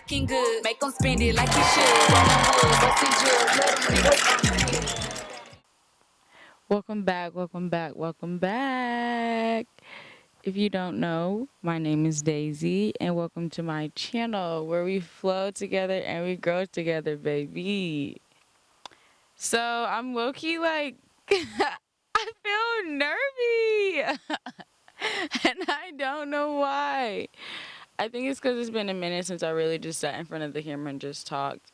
looking good. Make them spend it like you should. Welcome back, welcome back, welcome back. If you don't know, my name is Daisy, and welcome to my channel where we flow together and we grow together, baby. So I'm low-key like, I feel nervy, and I don't know why. I think it's because it's been a minute since I really just sat in front of the camera and just talked.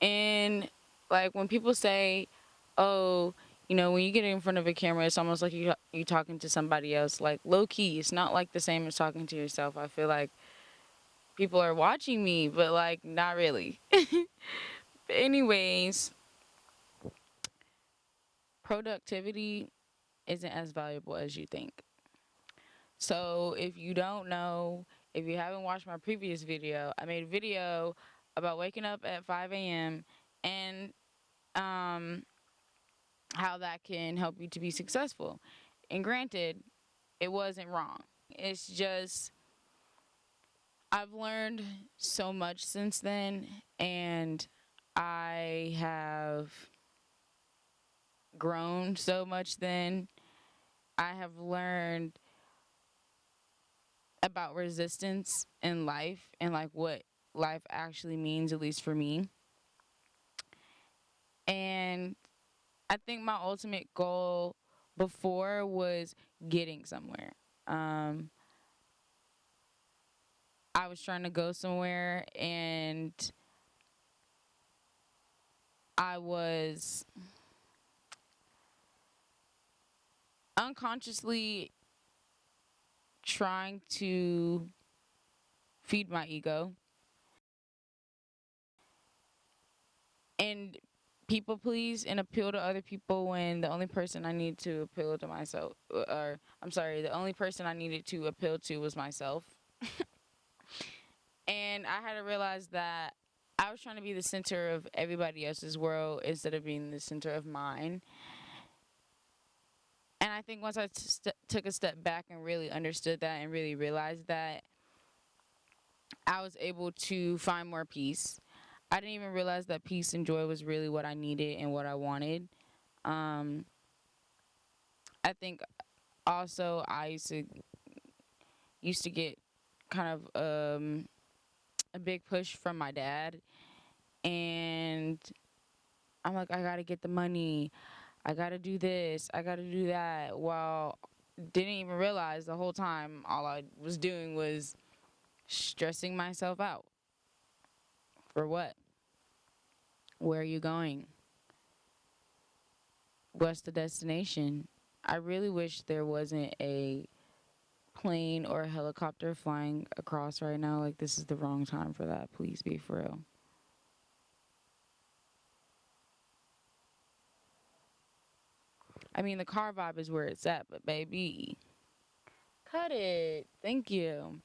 And like when people say, oh, when you get in front of a camera, it's almost like you talking to somebody else. Like low key, it's not like the same as talking to yourself. I feel like people are watching me, but like not really. But anyways, productivity isn't as valuable as you think. So if you don't know, if you haven't watched my previous video, I made a video about waking up at 5 a.m. and how that can help you to be successful. And granted, it wasn't wrong. It's just I've learned so much since then, and I have grown so much then. I have learned about resistance in life and like what life actually means, at least for me. And I think my ultimate goal before was getting somewhere. Um, I was trying to go somewhere and I was unconsciously trying to feed my ego and people please and appeal to other people when the only person I need to appeal to myself, or I'm sorry, the only person I needed to appeal to was myself. And I had to realize that I was trying to be the center of everybody else's world instead of being the center of mine. And I think once I took a step back and really understood that and really realized that, I was able to find more peace. I didn't even realize that peace and joy was really what I needed and what I wanted. Um, I think also I used to get kind of a big push from my dad, and I'm like, I gotta get the money, I gotta do this, I gotta do that. Well, didn't even realize the whole time all I was doing was stressing myself out. For what? Where are you going? What's the destination? I really wish there wasn't a plane or a helicopter flying across right now. Like, this is the wrong time for that. Please be for real. I mean, the car vibe is where it's at, but baby, cut it. Thank you.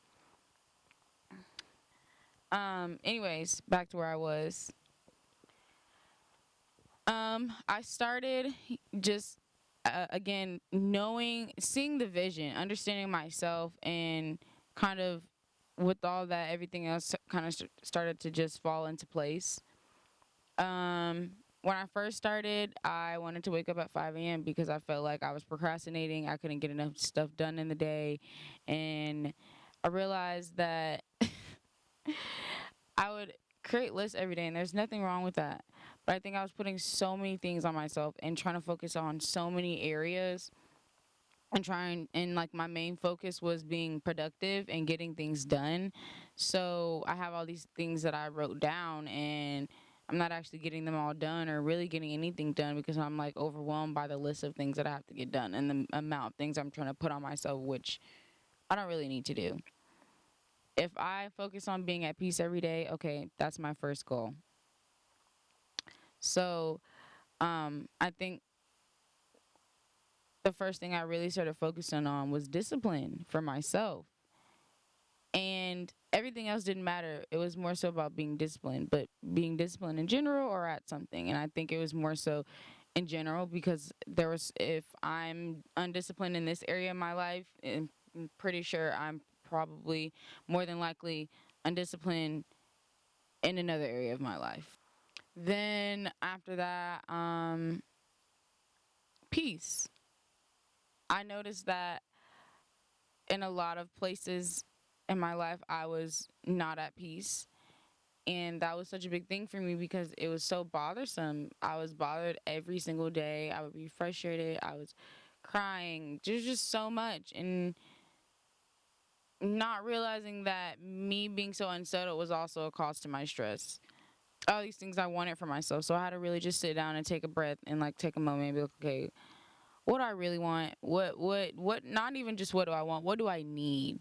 Anyways, back to where I was. I started just again seeing the vision, understanding myself, and kind of with all that, everything else kind of started to just fall into place. When I first started, I wanted to wake up at 5 a.m. because I felt like I was procrastinating. I couldn't get enough stuff done in the day, and I realized that I would create lists every day, and there's nothing wrong with that. But I think I was putting so many things on myself and trying to focus on so many areas and like my main focus was being productive and getting things done. So I have all these things that I wrote down, and I'm not actually getting them all done or really getting anything done because I'm like overwhelmed by the list of things that I have to get done and the amount of things I'm trying to put on myself, which I don't really need to do. If I focus on being at peace every day, okay, that's my first goal. So I think the first thing I really started focusing on was discipline for myself. And everything else didn't matter. It was more so about being disciplined, but being disciplined in general or at something. And I think it was more so in general because if I'm undisciplined in this area of my life, I'm pretty sure I'm probably more than likely undisciplined in another area of my life. Then after that, peace. I noticed that in a lot of places in my life, I was not at peace. And that was such a big thing for me because it was so bothersome. I was bothered every single day. I would be frustrated. I was crying. There's just so much. And not realizing that me being so unsettled was also a cause to my stress. All these things I wanted for myself. So I had to really just sit down and take a breath and like take a moment and be like, okay, what do I really want? What, not even just what do I want, what do I need?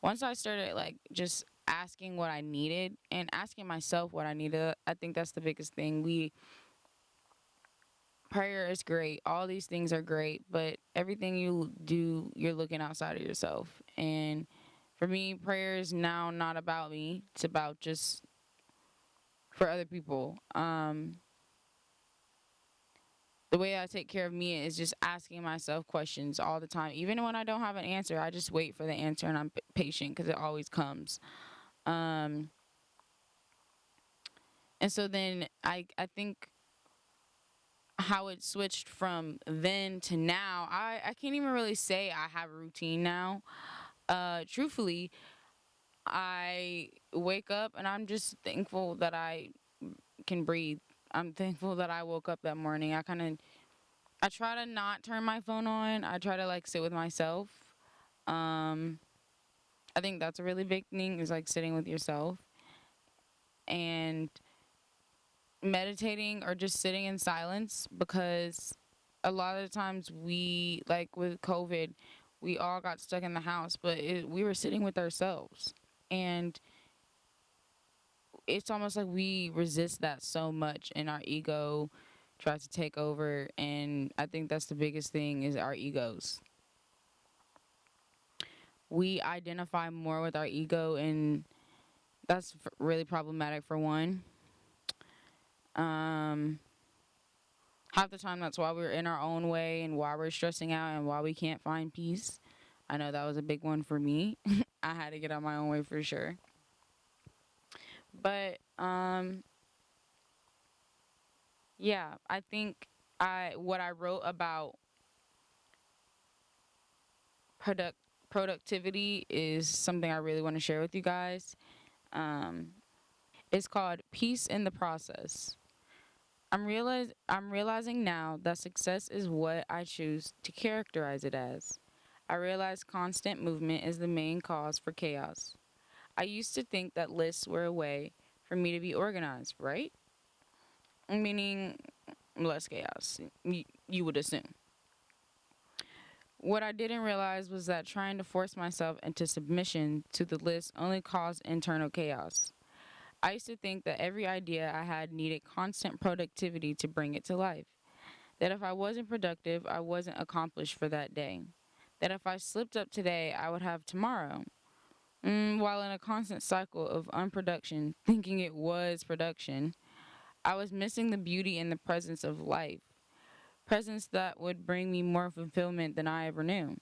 Once I started like just asking what I needed and asking myself what I needed, I think that's the biggest thing. Prayer is great. All these things are great, but everything you do, you're looking outside of yourself. And for me, prayer is now not about me. It's about just for other people. The way I take care of me is just asking myself questions all the time. Even when I don't have an answer, I just wait for the answer and I'm patient because it always comes. Um, and so then I think how it switched from then to now, I can't even really say I have a routine now. Truthfully, I wake up and I'm just thankful that I can breathe. I'm thankful that I woke up that morning. I try to not turn my phone on. I try to like sit with myself. Um, I think that's a really big thing is like sitting with yourself and meditating or just sitting in silence because a lot of the times we like with COVID, we all got stuck in the house, but we were sitting with ourselves and it's almost like we resist that so much and our ego tries to take over, and I think that's the biggest thing is our egos. We identify more with our ego, and that's really problematic for one. um Half the time that's why we're in our own way and why we're stressing out and why we can't find peace. I know that was a big one for me. I had to get out my own way for sure. But yeah, I think I what I wrote about product productivity is something I really want to share with you guys. Um, it's called Peace in the Process. I'm realizing now that success is what I choose to characterize it as. I realize constant movement is the main cause for chaos. I used to think that lists were a way for me to be organized, right? Meaning less chaos, you would assume. What I didn't realize was that trying to force myself into submission to the list only caused internal chaos. I used to think that every idea I had needed constant productivity to bring it to life. That if I wasn't productive, I wasn't accomplished for that day. That if I slipped up today, I would have tomorrow. While in a constant cycle of unproduction, thinking it was production, I was missing the beauty in the presence of life. Presence that would bring me more fulfillment than I ever knew.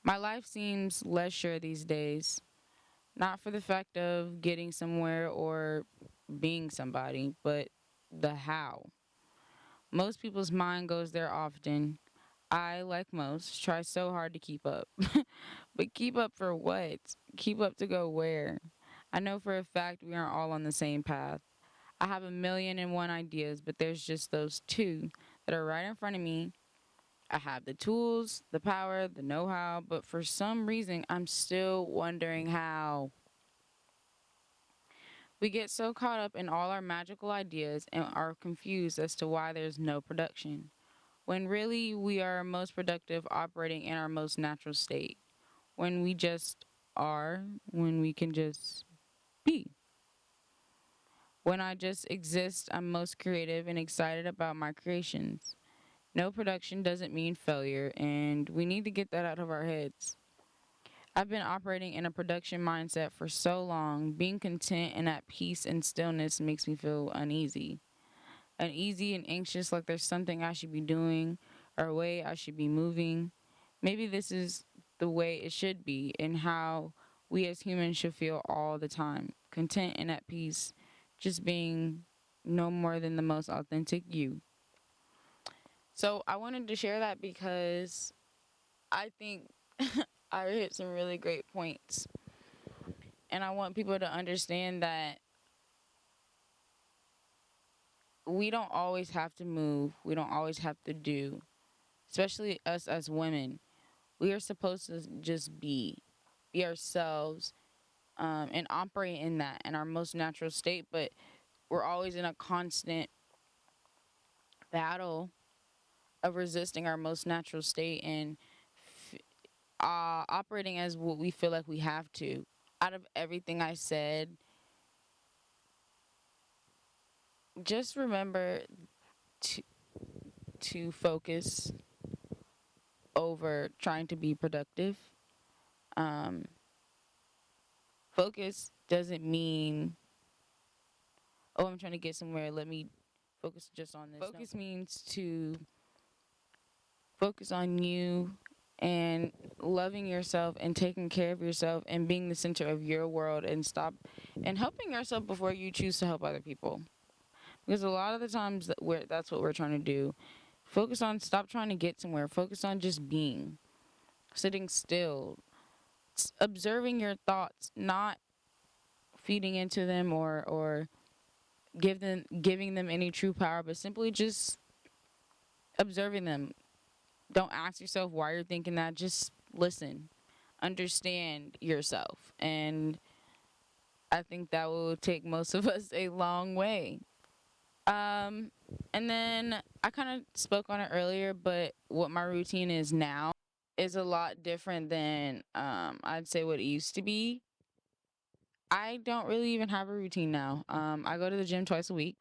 My life seems less sure these days, not for the fact of getting somewhere or being somebody, but the how. Most people's mind goes there often. I, like most, try so hard to keep up. But keep up for what? Keep up to go where? I know for a fact we aren't all on the same path. I have a million and one ideas, but there's just those two that are right in front of me. I have the tools, the power, the know how, but for some reason, I'm still wondering how. We get so caught up in all our magical ideas and are confused as to why there's no production, when really we are most productive operating in our most natural state, when we just are, when we can just be. When I just exist, I'm most creative and excited about my creations. No production doesn't mean failure, and we need to get that out of our heads. I've been operating in a production mindset for so long. Being content and at peace and stillness makes me feel uneasy. Uneasy and anxious, like there's something I should be doing or a way I should be moving. Maybe this is the way it should be and how we as humans should feel all the time, content and at peace, just being no more than the most authentic you. So I wanted to share that because I think I hit some really great points. And I want people to understand that we don't always have to move, we don't always have to do, especially us as women. We are supposed to just be ourselves, and operate in that in our most natural state, but we're always in a constant battle of resisting our most natural state and operating as what we feel like we have to. Out of everything I said, just remember to focus over trying to be productive. Um, Focus doesn't mean, oh, I'm trying to get somewhere, let me focus just on this. Focus means to focus on you and loving yourself and taking care of yourself and being the center of your world, and stop and helping yourself before you choose to help other people. Because a lot of the times that's what we're trying to do. Focus on, stop trying to get somewhere. Focus on just being, sitting still, observing your thoughts, not feeding into them or giving them any true power, but simply just observing them. Don't ask yourself why you're thinking that. Just listen, understand yourself, and I think that will take most of us a long way. Um, and then I kind of spoke on it earlier, but what my routine is now is a lot different than I'd say what it used to be. I don't really even have a routine now. I go to the gym twice a week.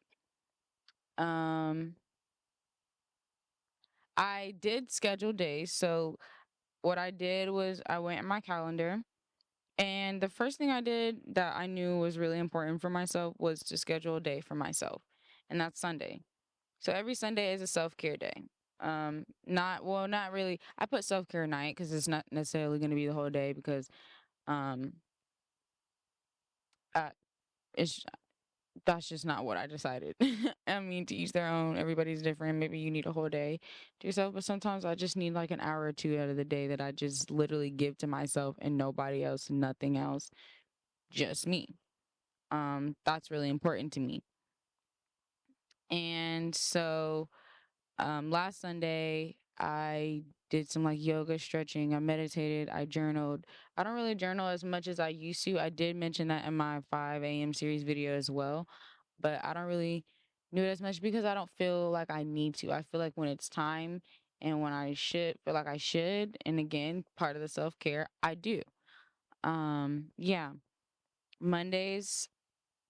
Um, I did schedule days, so what I did was I went in my calendar, and the first thing I did that I knew was really important for myself was to schedule a day for myself, and that's Sunday. So every Sunday is a self-care day. Not really. I put self-care night because it's not necessarily going to be the whole day, because um, uh, it's that's just not what I decided. I mean, to each their own. Everybody's different. Maybe you need a whole day to yourself, but sometimes I just need like an hour or two out of the day that I just literally give to myself and nobody else, nothing else, just me. That's really important to me. And so last Sunday, I did some like yoga, stretching, I meditated, I journaled. I don't really journal as much as I used to. I did mention that in my 5 a.m. series video as well, but I don't really do it as much because I don't feel like I need to. I feel like when it's time and when I should feel like I should, and again, part of the self care, I do. Yeah. Mondays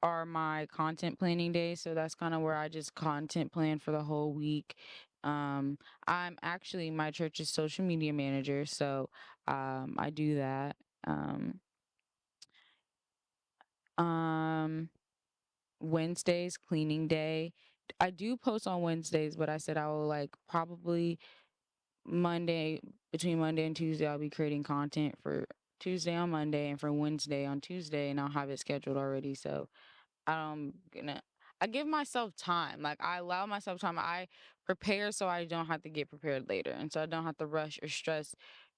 are my content planning days, so that's kind of where I just content plan for the whole week. Um, I'm actually my church's social media manager, so I do that. Um, Wednesdays cleaning day. I do post on Wednesdays, but I said I will like probably Monday between Monday and Tuesday I'll be creating content for Tuesday on Monday and for Wednesday on Tuesday, and I'll have it scheduled already. So I'm gonna I give myself time. Like I allow myself time. I prepare so I don't have to get prepared later. And so I don't have to rush or stress,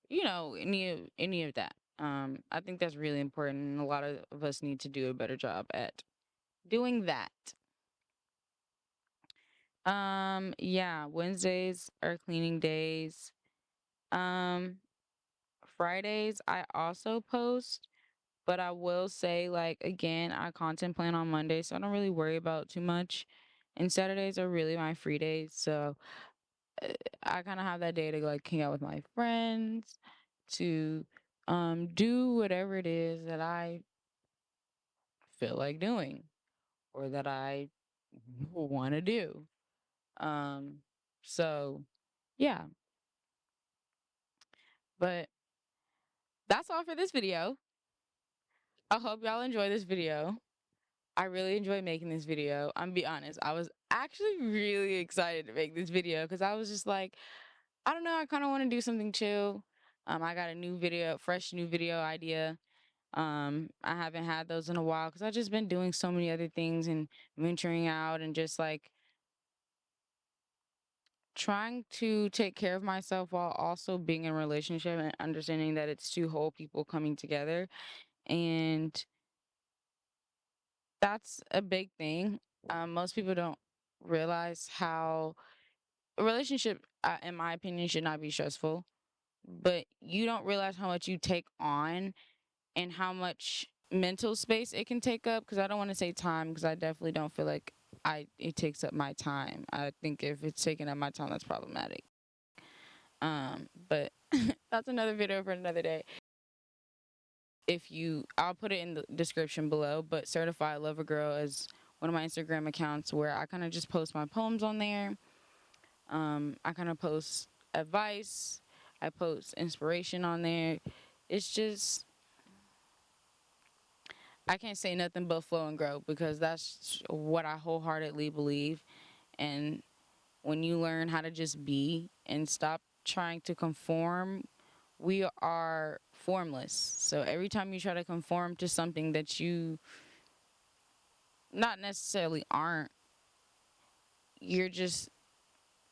any of that. I think that's really important, and a lot of us need to do a better job at doing that. Yeah, Wednesdays are cleaning days. Um, Fridays I also post. But I will say, like, again, I content plan on Monday, so I don't really worry about too much. And Saturdays are really my free days, so I kind of have that day to like hang out with my friends, to do whatever it is that I feel like doing or that I want to do. Um, so yeah, but that's all for this video. I hope y'all enjoy this video. I really enjoyed making this video. I'm be honest, I was actually really excited to make this video because I was just like, I don't know, I kind of want to do something chill. I got a fresh new video idea. I haven't had those in a while because I've just been doing so many other things and venturing out and just like trying to take care of myself while also being in a relationship and understanding that it's two whole people coming together. And that's a big thing. Most people don't realize how a relationship, in my opinion, should not be stressful, but you don't realize how much you take on and how much mental space it can take up. Because I don't want to say time, because I definitely don't feel like it takes up my time. I think if it's taking up my time, that's problematic. But that's another video for another day. I'll put it in the description below, but Certified Lover Girl is one of my Instagram accounts where I kind of just post my poems on there. I kind of post advice, I post inspiration on there. It's just, I can't say nothing but flow and grow, because that's what I wholeheartedly believe. And when you learn how to just be and stop trying to conform, we are formless. So every time you try to conform to something that you not necessarily aren't, you're just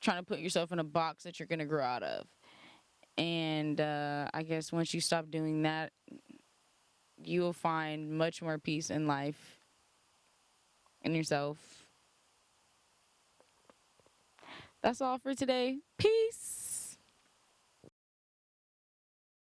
trying to put yourself in a box that you're going to grow out of. And I guess once you stop doing that, you will find much more peace in life, in yourself. That's all for today. Peace.